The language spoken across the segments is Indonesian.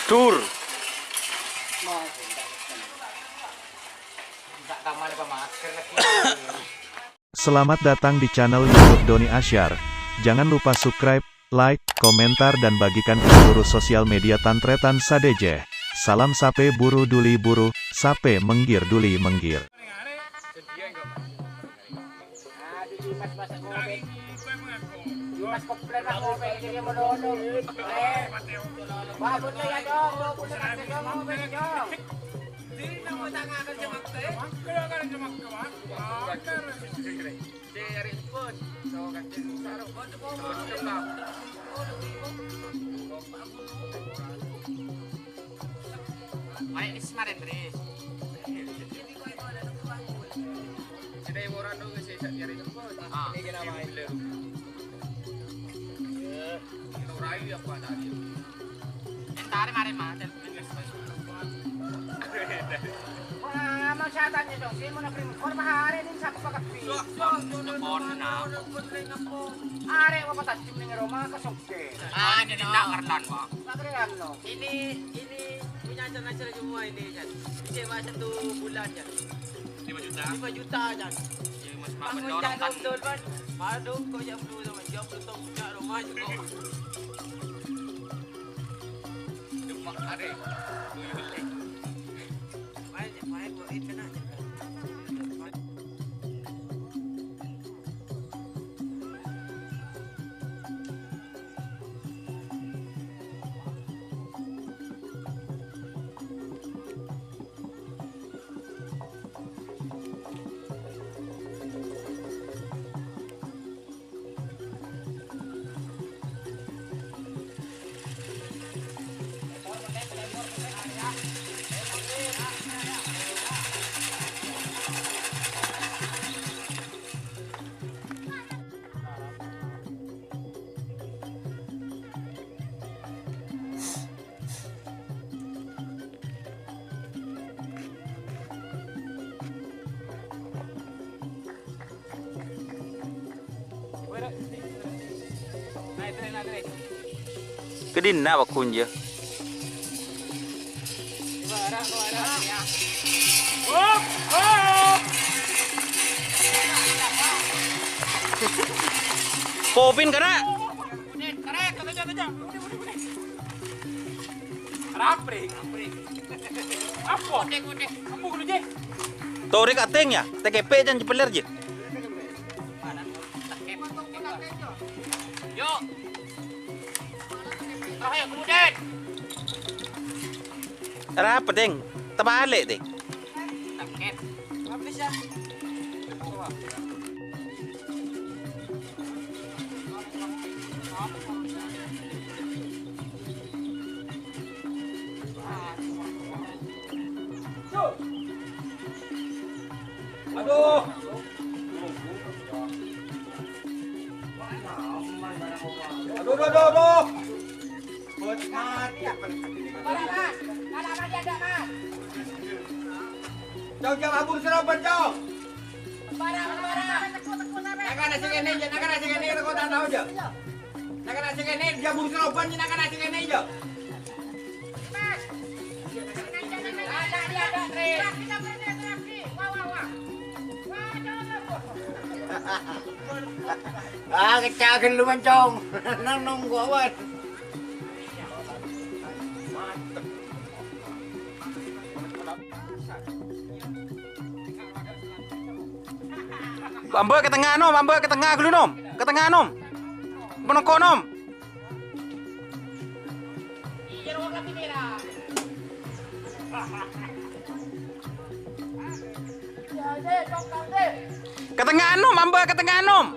Tur. Selamat datang di channel YouTube Doni Asyar. Jangan lupa subscribe, like, komentar dan bagikan ke seluruh sosial media Tantretan Sadeje. Salam sape buru duli buru, sape menggir duli menggir. Ini punya acara semua ini kan. Sewa 1 bulan kan. 5 juta kan. Bangun jangan betul kan. Madu kau jam 2 sama jam 2 tahun punya rumah juga. Demak are. Main buat itu nak. Kedin na kunja. Popin kana. Torik ateng ya, TKP jangan jepeler je. Yuk. Ayo kemudian. Apa deng? Terbalik deng. Takep. Habis ya. Aduh. Aduh. Buat mati apa nih? Mas. Ada dia ada Mas. Jauh abur serapan jauh. Barang. Naga nasi kene ko tanda aja. Naga nasi kene dia abur serapan ni naga nasi kene aja. Mas. Ada dia ada Tri. Kita berani terapi. Wah. Ah, kecakan lu mancong. Nang gua awan. Ambil ke tengah nom, ambil ke tengah dulu nom. Ke tengah nom. Menokok nom. Iya ruang lagi merah. Ke tengah nom, ambil ke tengah nom.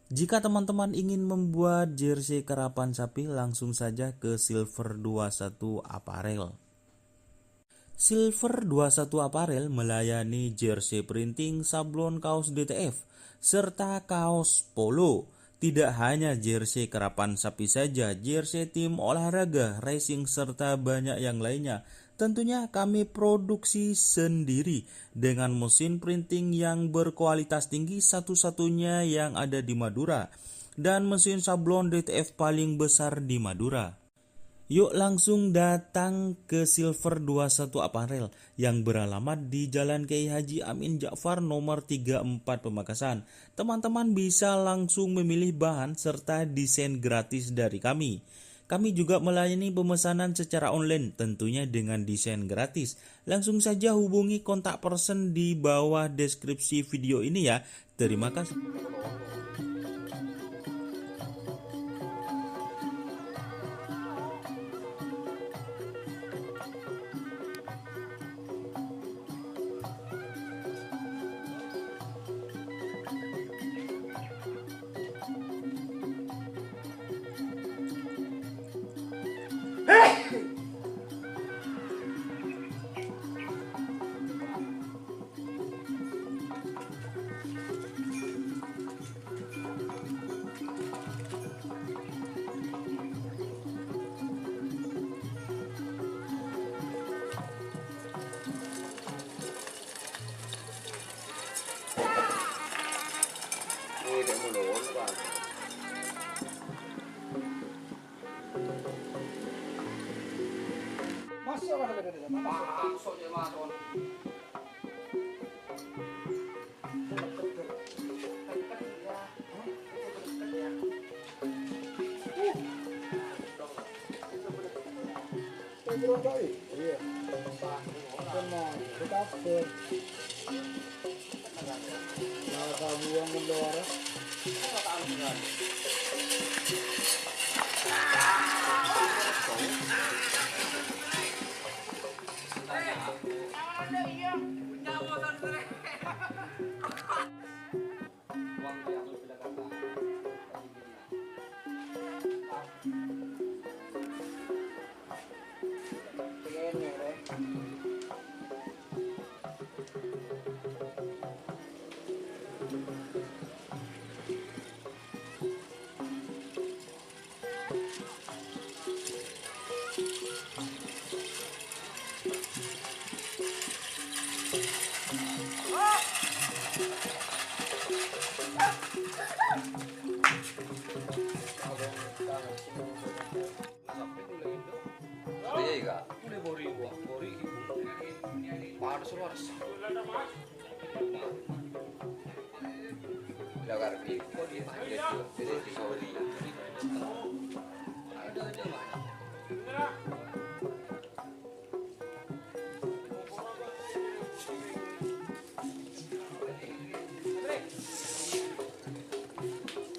Jika teman-teman ingin membuat jersey karapan sapi, langsung saja ke Silver 21 Apparel. Silver 21 Apparel melayani jersey printing, sablon kaos DTF, serta kaos polo. Tidak hanya jersey karapan sapi saja, jersey tim olahraga, racing, serta banyak yang lainnya. Tentunya kami produksi sendiri dengan mesin printing yang berkualitas tinggi, satu-satunya yang ada di Madura, dan mesin sablon DTF paling besar di Madura. Yuk langsung datang ke Silver 21 Apparel yang beralamat di Jalan Kiai Haji Amin Ja'far nomor 34 Pamekasan. Teman-teman bisa langsung memilih bahan serta desain gratis dari kami. Kami juga melayani pemesanan secara online, tentunya dengan desain gratis. Langsung saja hubungi kontak person di bawah deskripsi video ini ya. Terima kasih.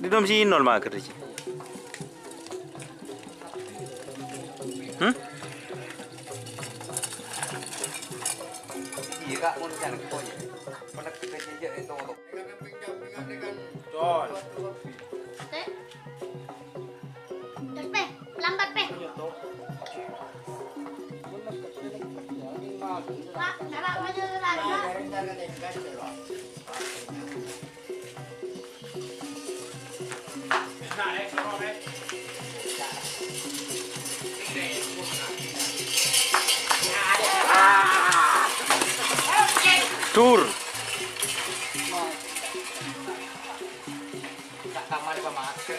Di dalam sini nol mah kerja. Iya kak, mau jangan keponya. Pada kerja itu untuk. Lambat pe. Pak, nak maju lagi. Tur. Tak kamar di masker.